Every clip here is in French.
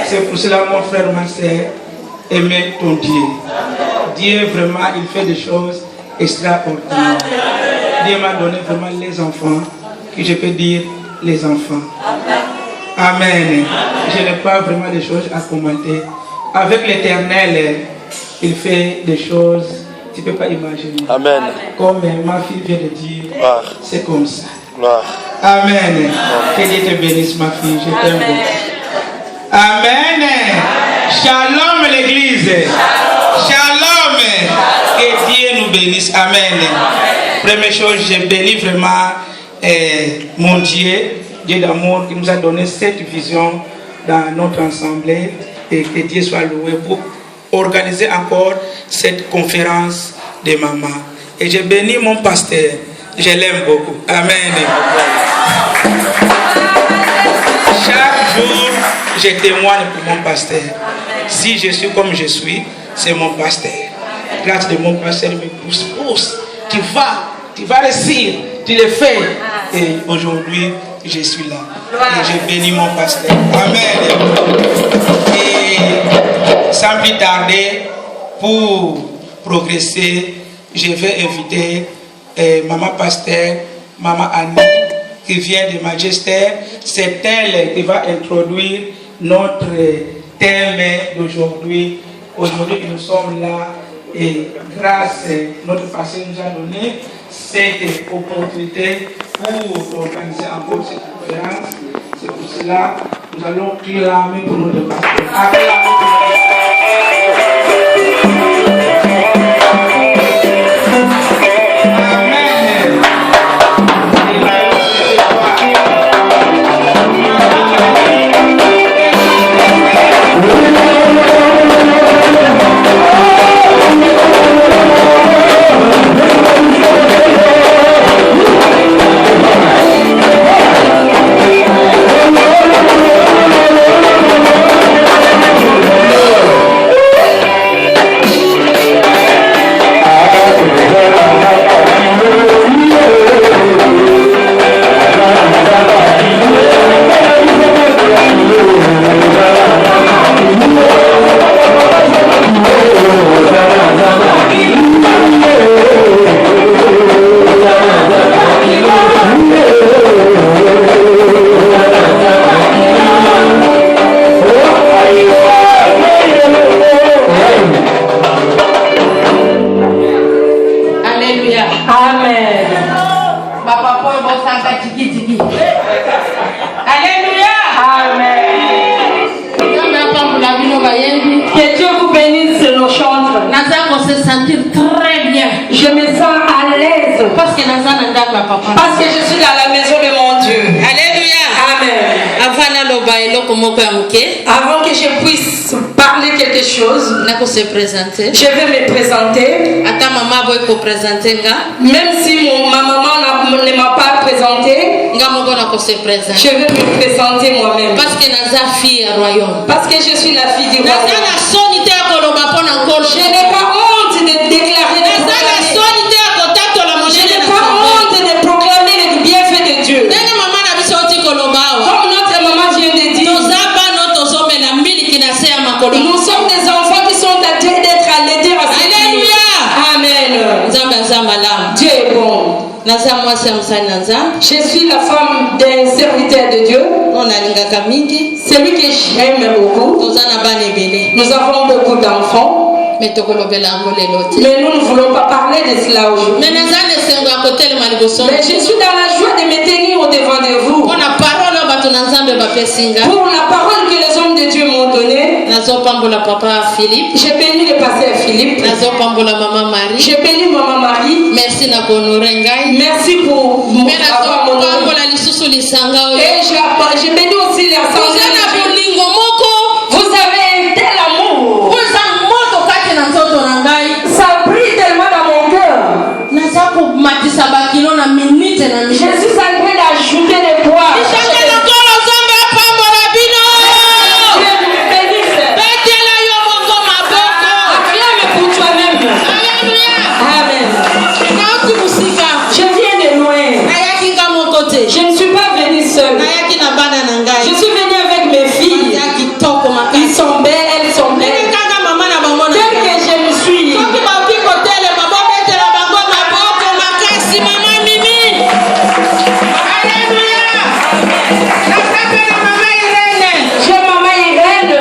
C'est pour cela, mon frère, ma soeur, aimez ton Dieu. Dieu, vraiment, il fait des choses extraordinaires. Dieu m'a donné vraiment les enfants, que je peux dire les enfants. Amen. Je n'ai pas vraiment des choses à commenter. Avec l'Éternel, il fait des choses, tu ne peux pas imaginer. Amen. Comme ma fille vient de dire, c'est comme ça. Gloire. Amen. Que Dieu te bénisse, ma fille. Je t'aime beaucoup. Amen. Shalom, l'église. Shalom. Que Dieu nous bénisse. Amen. Première chose, je bénis vraiment mon Dieu, Dieu d'amour, qui nous a donné cette vision dans notre assemblée. Et que Dieu soit loué pour organiser encore cette conférence de maman. Et je bénis mon pasteur. Je l'aime beaucoup. Amen. Chaque jour, je témoigne pour mon pasteur. Si je suis comme je suis, c'est mon pasteur. Grâce de mon pasteur, il me pousse. Tu vas réussir, tu le fais. Et aujourd'hui, je suis là. Et je bénis mon pasteur. Amen. Et sans plus tarder, pour progresser, je vais inviter Maman Pasteur, Maman Annie, qui vient de Manchester. C'est elle qui va introduire notre thème d'aujourd'hui. Aujourd'hui, nous sommes là et grâce à notre pasteur nous a donné cette opportunité pour organiser encore cette conférence. C'est pour cela que nous allons clamer pour notre pasteur. Parce que je suis dans la maison de mon Dieu. Alléluia. Amen. Avant que je puisse parler quelque chose, je vais me présenter. Même si ma maman ne m'a pas présenté, je vais me présenter moi-même. Parce que je suis la fille du royaume. Je n'ai pas honte de déclarer de je n'ai pas honte de proclamer les bienfaits de Dieu. Comme notre maman vient de dire, nous sommes des enfants qui sont à Dieu d'être allaités à ce Alléluia. Amen. Dieu est bon. Je suis la femme d'un serviteur de Dieu. Celui que j'aime beaucoup. Nous avons beaucoup d'enfants. Mais nous ne voulons pas parler de cela aujourd'hui. Mais je suis dans la joie de me tenir au devant de vous. Pour la parole que les hommes de Dieu m'ont donnée. Je bénis le pasteur Philippe. Je bénis maman Marie. Merci pour avoir honoré. Et je bénis aussi l'assemblée. Vous avez un tel amour. Ça brille tellement dans mon cœur. Je suis en train d'ajouter des poids. Je viens de loin. Je ne suis pas venue seule. Je suis venue avec mes filles. Ils sont belles, elles sont belles. Tel que je me suis. J'ai maman Irène.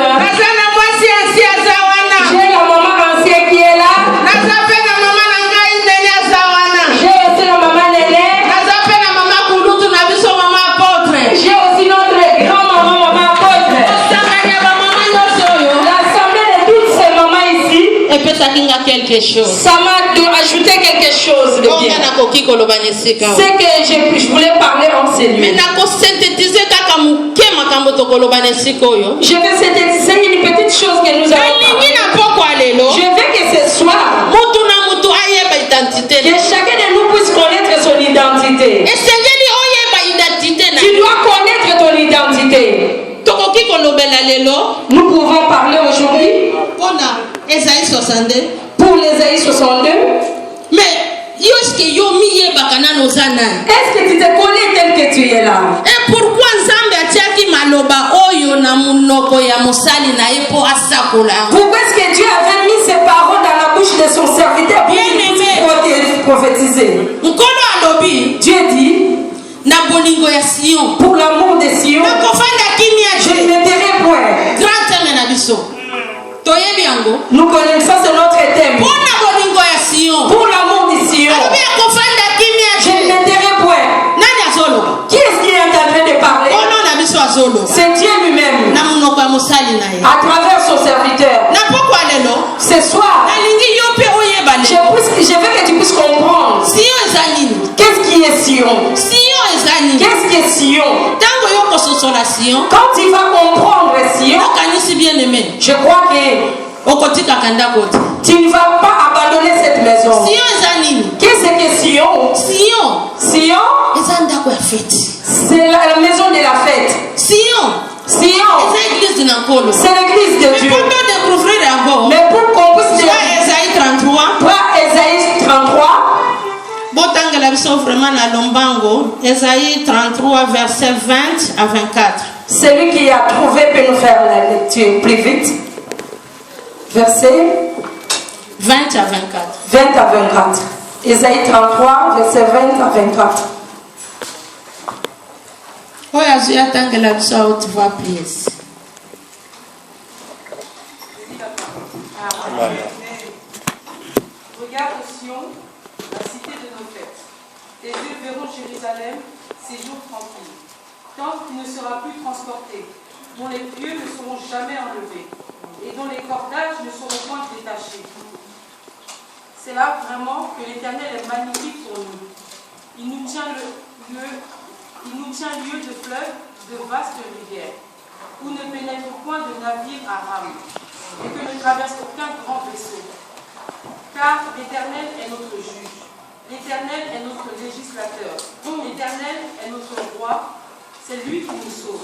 J'ai la maman ancienne qui est là. J'ai aussi la maman Néné. J'ai aussi notre grand-maman, maman apôtre. L'assemblée de toutes ces mamans ici, ça m'a ajouté quelque chose de bien. C'est que je voulais parler en celui. Je vais synthétiser une petite chose que nous allons parler. Je veux que ce soir, que chacun de nous puisse connaître son identité. Tu Nous pouvons parler aujourd'hui pour l'Ésaïe 62. Mais est-ce que tu te connais tel que tu es là? Et pourquoi Nzambe atiaki maloba oyo na munoko ya mosali na ye po asakola? Pourquoi est-ce que Dieu avait mis ses paroles dans la bouche de son serviteur pour prophétiser? Nkolo alobi, Dieu dit, na bolingo ya Sion, pour l'amour de Sion, je ne me tairai point. Grand thème na biso. Toyebi yango. Nous connaissons, c'est notre thème. Pour la bolingo ya Sion, pour l'amour de Sion, je ne me tairai point. Nani azolo? Qui est-ce qui est en train de parler? Oh non, na biso azolo. C'est Dieu lui-même. Na munoko ya mosali na ye. À travers son serviteur. Na pourquoi lelo? Ce soir, je veux que tu puisses comprendre. Sion ezanini. Qu'est-ce qui est Sion? Sion ezanini. Qu'est-ce qui est Sion? Tango yoko sosola Sion. Quand tu vas comprendre Sion, si bien aimé. Je crois que tu ne vas pas abandonner cette maison. Sion ezanini. Qu'est-ce que Sion? Sion. Sion. C'est la maison de la fête. Sion. C'est l'église de Dieu. Mais pour qu'on puisse dire Esaïe 33. Esaïe 33. Esaïe 33 verset 20 à 24. Celui qui a trouvé peut nous faire la lecture plus vite. Verset 20 à 24. 20 à 24. Esaïe 33 verset 20 à 24. Regarde Sion, la cité de nos fêtes. Tes yeux verront Jérusalem, ses jours tranquilles. Tant qu'il ne sera plus transporté, dont les pieux ne seront jamais enlevés, et dont les cordages ne seront point détachés. C'est là vraiment que l'Éternel est magnifique pour nous. Il nous tient lieu de fleuves, de vastes rivières, où ne pénètre point de navire à rame, et que ne traverse aucun grand vaisseau. Car l'Éternel est notre juge, l'Éternel est notre législateur, l'Éternel est notre roi, c'est lui qui nous sauve.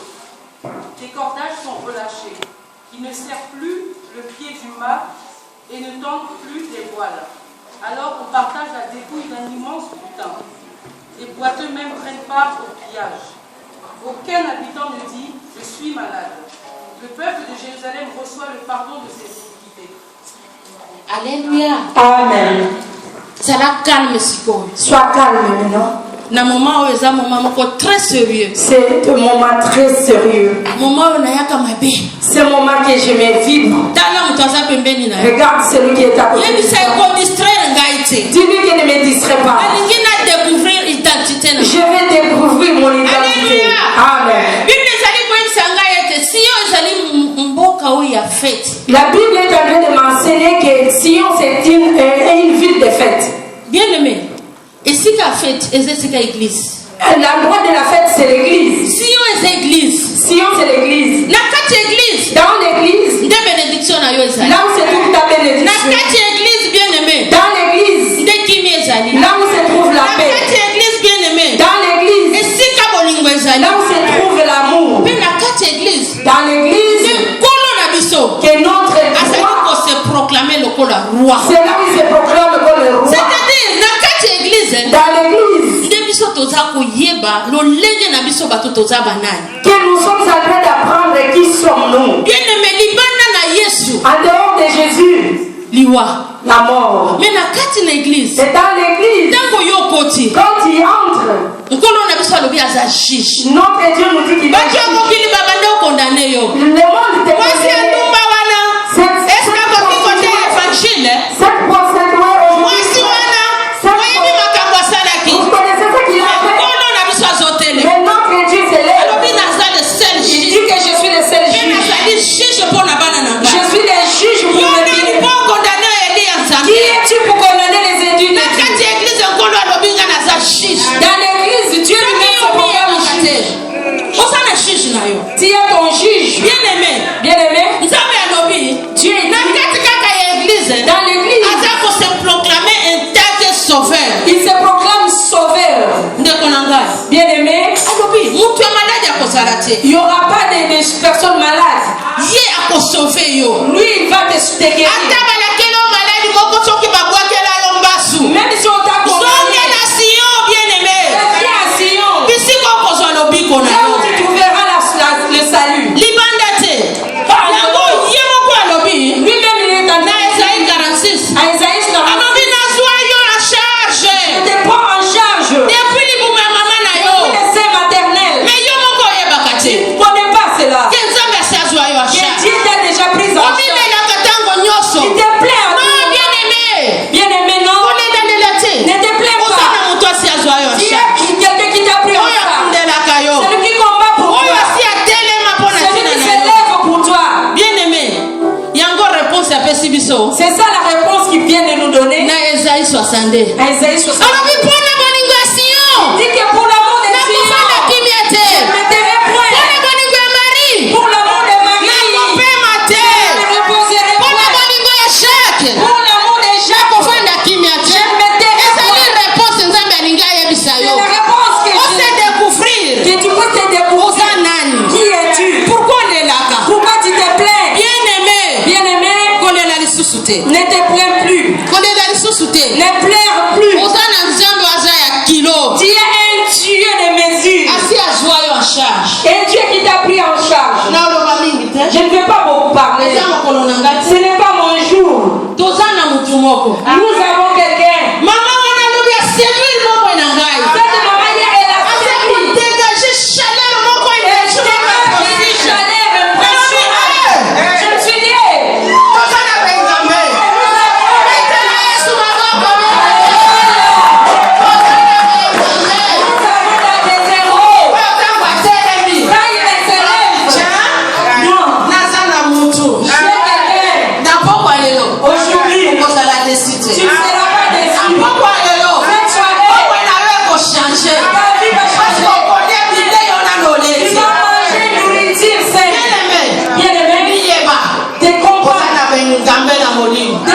Les cordages sont relâchés, il ne serre plus le pied du mât et ne tend plus les voiles. Alors on partage la dépouille d'un immense butin. Les boiteux même prennent part au pillage. Aucun habitant ne dit « je suis malade ». Le peuple de Jérusalem reçoit le pardon de ses iniquités. Alléluia. Amen. Sois calme maintenant. C'est un moment très sérieux. C'est un moment très sérieux. C'est un moment que je me vibre. Regarde celui qui est à côté de toi. Dis-lui qu'il ne me distrait pas. Je vais découvrir mon identité. Amen. La Bible est en train de m'enseigner que Sion c'est une ville de fête. Bien aimé. Et si la fête est l'église. L'endroit de la fête c'est l'église. Sion est l'église. Sion c'est l'église. Dans l'église. Là où se trouve ta bénédiction. Bien aimé. Dans l'église. Là où se trouve la paix. Dans l'église. Là où se trouve l'amour. Dans l'église. Que notre roi. C'est proclamé le roi. C'est là où il se proclame le roi. C'est-à-dire dans l'église. Que nous sommes en train d'apprendre qui sommes-nous. En dehors de Jésus. La mort. Mais c'est dans l'église. Quand il entre. Notre Dieu nous dit qu'il est juge. Le monde te condamne. Cette procédure aujourd'hui. Vous connaissez ce qu'il a fait. Mais notre Dieu s'élève. Il dit que je suis le seul juge. Je suis le juge pour mes filles. Qui es-tu pour condamner les études de Dieu? Dans l'église, Dieu lui-même se proclame juge. Tu es ton juge. Bien aimé. Dieu dit dans l'église. Il se proclame sauveur. Bien aimé. Il n'y aura pas de personnes malades. Lui, il va te guérir. Même si on t'a condamné, là où tu trouveras le salut. Lui-même, il est en Isaïe 46. À Isaïe 46. Je te prends en charge. Depuis le sein maternel. Mais tu ne connais pas cela. Que Dieu t'a déjà pris en charge. Il te plaît en toi. Bien-aimé, non. Ne te plains pas. Dieu, quelqu'un qui t'a pris en charge. Celui qui combat pour toi. Celui qui se lève pour toi. Bien-aimé, il y a encore réponse à Pessibiso. C'est ça la réponse qu'il vient de nous donner. Na Isaïe 62. À Isaïe 62. Dit que pour l'amour de Dieu, je ne me tairai point. Pour l'amour de Marie, je ne me reposerai point. Pour l'amour de Jacques, je ne me tairai point. C'est la réponse que tu peux te découvrir. Qui es-tu? Pourquoi on est là? Pourquoi tu te plains? Bien-aimé, ne te plains plus. Ne pleure plus. Dieu est un Dieu de mesure. Un Dieu qui t'a pris en charge. Je ne vais pas beaucoup parler. Ce n'est pas mon jour. Nous avons quelqu'un. Cette maman hier, elle a servi. Je me suis dit,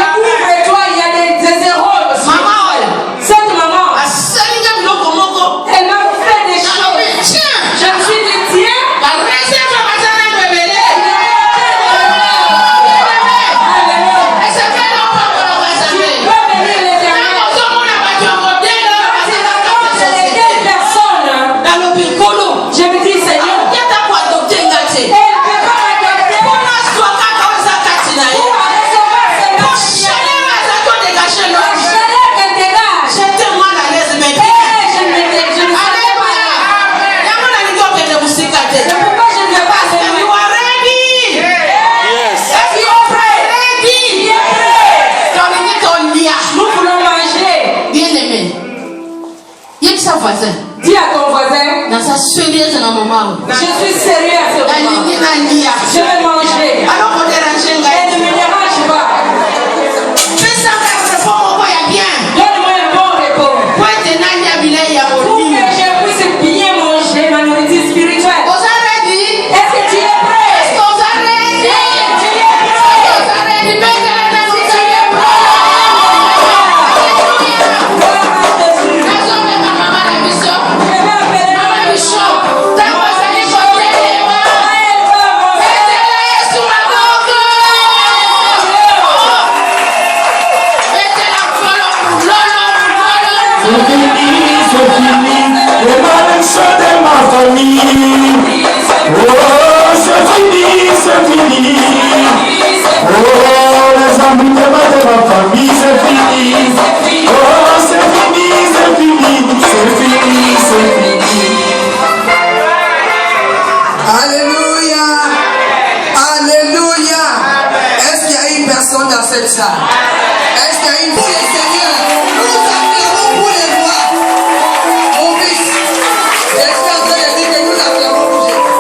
découvre-toi, il y a des héros. Cette maman, elle m'a fait des choses. Je me suis dit, tiens, je me dis, Seigneur, dis à ton voisin, je suis sérieux à ce moment. Je vais manger. Elle ne me dérange pas. Donne-moi un bon repos. Pour que je puisse bien manger ma nourriture spirituelle. Est-ce que tu es prêt? C'est fini. Oh, les amis de ma famille, c'est fini. Oh, c'est fini, c'est fini, c'est fini, c'est fini. Alléluia. Alléluia. Est-ce qu'il y a une personne dans cette salle? Est-ce qu'il y a une pour le Seigneur? Nous acclamons pour les voix. Mon fils, j'espère que les dit que nous acclamons pour les voix.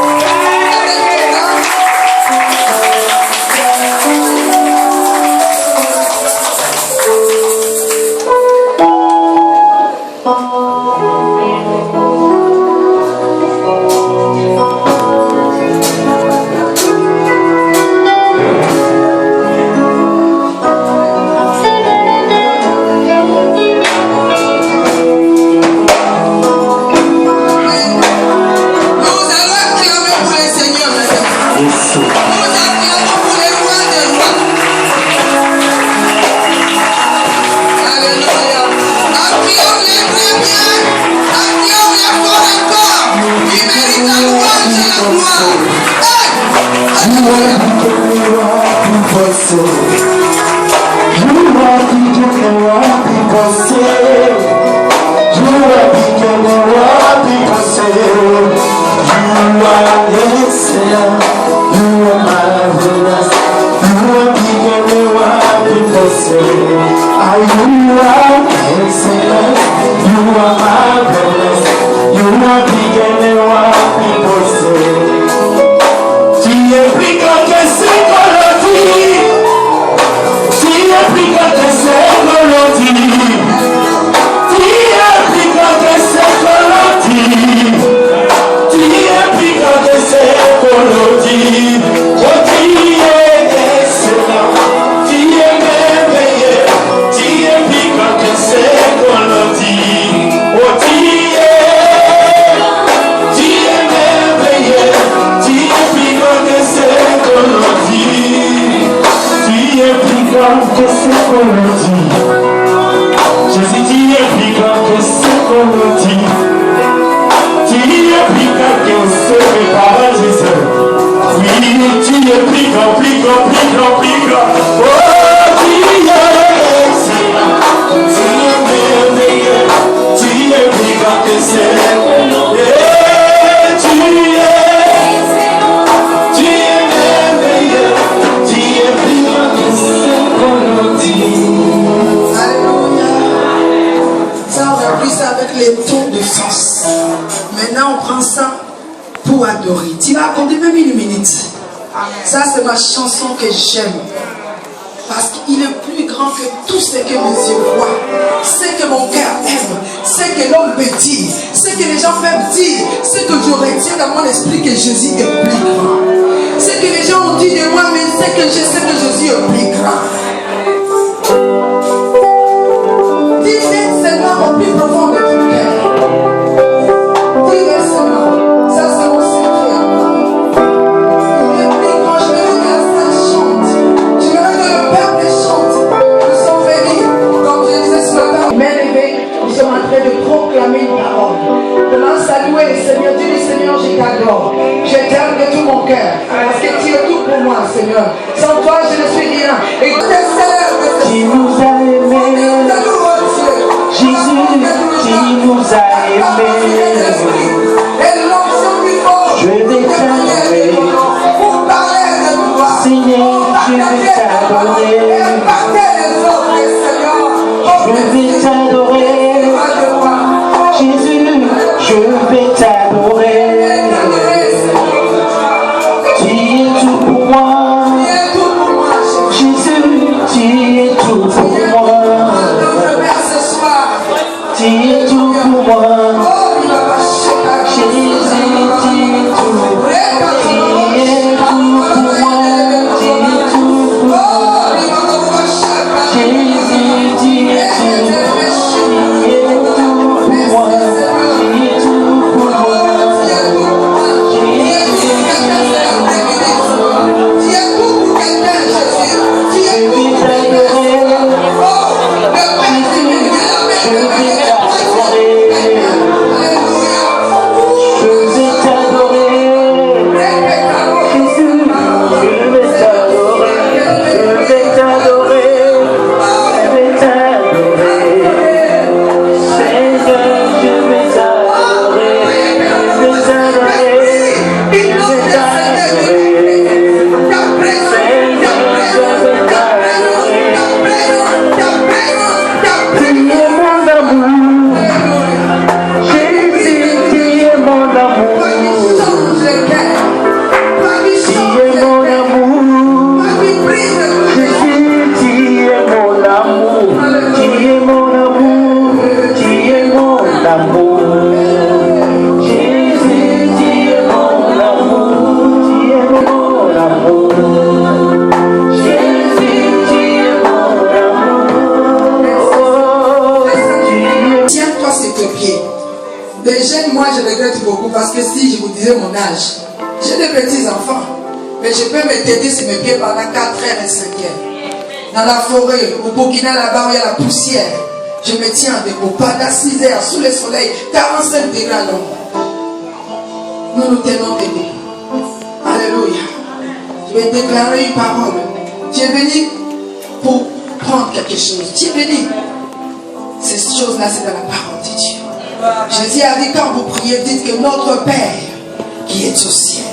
Ça, c'est ma chanson que j'aime. Parce qu'il est plus grand que tout ce que mes yeux voient. Ce que mon cœur aime. Ce que l'homme peut dire. Ce que les gens peuvent dire. Ce que je retiens dans mon esprit que Jésus est plus grand. Ce que les gens ont dit de moi, mais ce que je sais que Jésus est plus grand. Dis-le seulement au plus profond de ton cœur. Dis-le seulement. Ça, c'est mon secret. De proclamer une parole. Commence à louer le Seigneur. Dis le Seigneur, je t'adore. Je t'aime de tout mon cœur. Parce que tu es tout pour moi, Seigneur. Sans toi, je ne suis rien. Et qui nous a aimés. Jésus, qui nous a aimés. Je vais t'adorer. Seigneur, je vais t'adorer. Je vais t'adorer. Jésus, je vais t'adorer. Tu es tout pour moi. Jésus, tu es tout pour moi. Tu es tout pour moi. Jésus, tu es tout. Tu es tout pour moi. Tu es tout pour moi. Jésus, tu es tout. Parce que si je vous disais mon âge, j'ai des petits enfants, mais je peux me têter sur mes pieds pendant 4 heures et 5 heures. Dans la forêt, au Burkina, là-bas où il y a la poussière, je me tiens debout pendant 6 heures sous le soleil, 45 degrés à l'ombre. Nous nous tenons debout. Alléluia. Je vais déclarer une parole. Tu es venu pour prendre quelque chose. Tu es venu. Ces choses-là, c'est dans la parole de Dieu. Jésus a dit, quand vous priez, dites que notre Père qui est au ciel,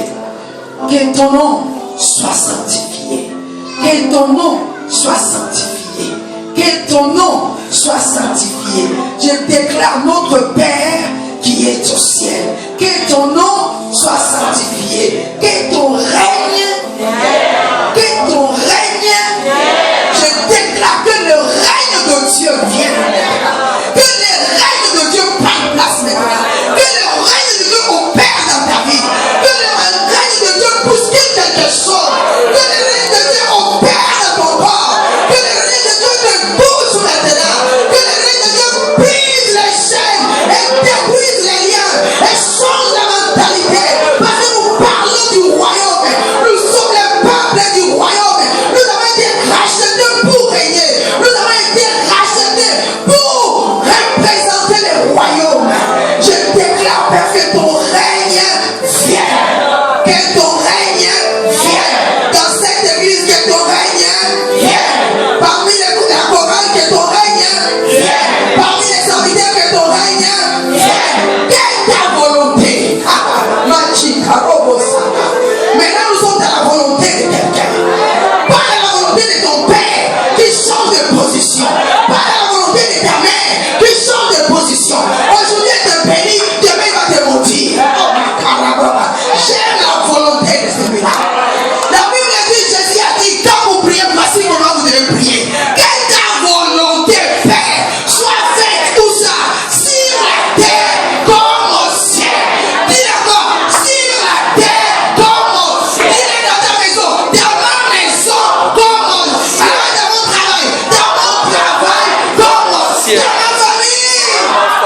que ton nom soit sanctifié. Que ton nom soit sanctifié. Que ton nom soit sanctifié. Je déclare notre Père qui est au ciel. Que ton nom soit sanctifié. Que ton règne. Que ton règne. Je déclare que le règne de Dieu vienne maintenant. Que le règne de Dieu prenne place maintenant. Que le règne de Dieu opère dans ta vie. Que le règne de Dieu bouscule quelque chose. Que le règne de Dieu opère dans ton corps. Que le règne de Dieu te bouge maintenant. Que le règne de Dieu brise les chaînes et détruise les liens et change la mentalité. Parce que nous parlons du royaume. Nous sommes les peuples du royaume. Nous avons été rachetés pour régner. Nous avons été rachetés pour représenter le royaume. Je déclare, Père, que ton règne vienne. Que ton règne vienne. Dans cette église, que ton règne vienne. Parmi les coups de la chorale, que ton règne vienne. Parmi les serviteurs, que ton règne vienne. Quelle ta volonté? Maintenant, nous sommes dans la volonté de quelqu'un. Pas dans la volonté de ton père qui change de position. Pas dans la volonté de ta mère qui change de position. Aujourd'hui, elle te bénit, demain, il va te maudire. J'aime la volonté de celui-là. La Bible dit, Jésus a dit, quand vous priez, voici comment vous devez prier. Que ta volonté, Père, soit faite, tout ça, sur la terre comme au ciel. Dis d'accord, sur la terre comme au ciel. Dis dans ta maison, dans ma maison comme au ciel. Dans mon travail comme au ciel. Dans ma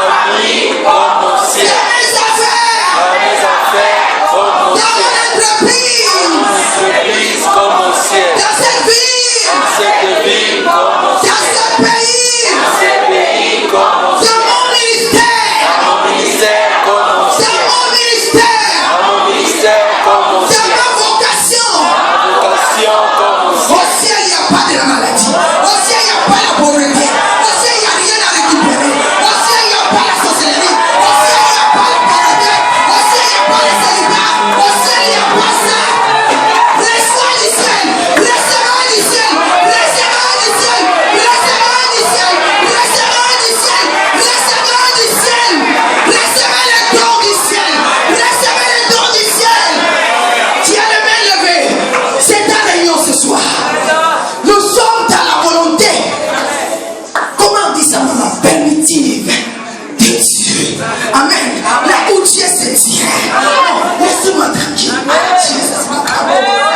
famille comme au ciel. dans mes affaires Comme au dans ciel. mon entreprise Comme au ciel. dans cette ville Cette ville comme au dans ciel. ce pays Ce pays comme au dans ciel. mon ministère Mon ministère comme au dans ciel. mon ministère Mon ministère comme au dans ciel. ma vocation. Vocation comme au Au ciel. ciel, il n'y a pas de la maladie. Au ciel, il n'y a pas la pauvreté. Au ciel, il n'y a rien à récupérer. Au ciel, il n'y a pas la sorcellerie. Au ciel, il n'y a pas la pauvreté. Au ciel, il n'y a pas le célibat. Au ciel, il n'y a pas ça. Laisse-moi du ciel. Laisse-moi du ciel. Laisse-moi du ciel. Laisse-moi du ciel. Laisse-moi du ciel. Laisse-moi du ciel. Laisse-moi le don du ciel. Laisse-moi le don du ciel. Tu as les mains levées. C'est ta réunion ce soir. Nous sommes dans la volonté. Comment on dit ça, maman? Permissive de Dieu. Amen. Là où Dieu se tient. Laisse-moi tranquille. Jesus.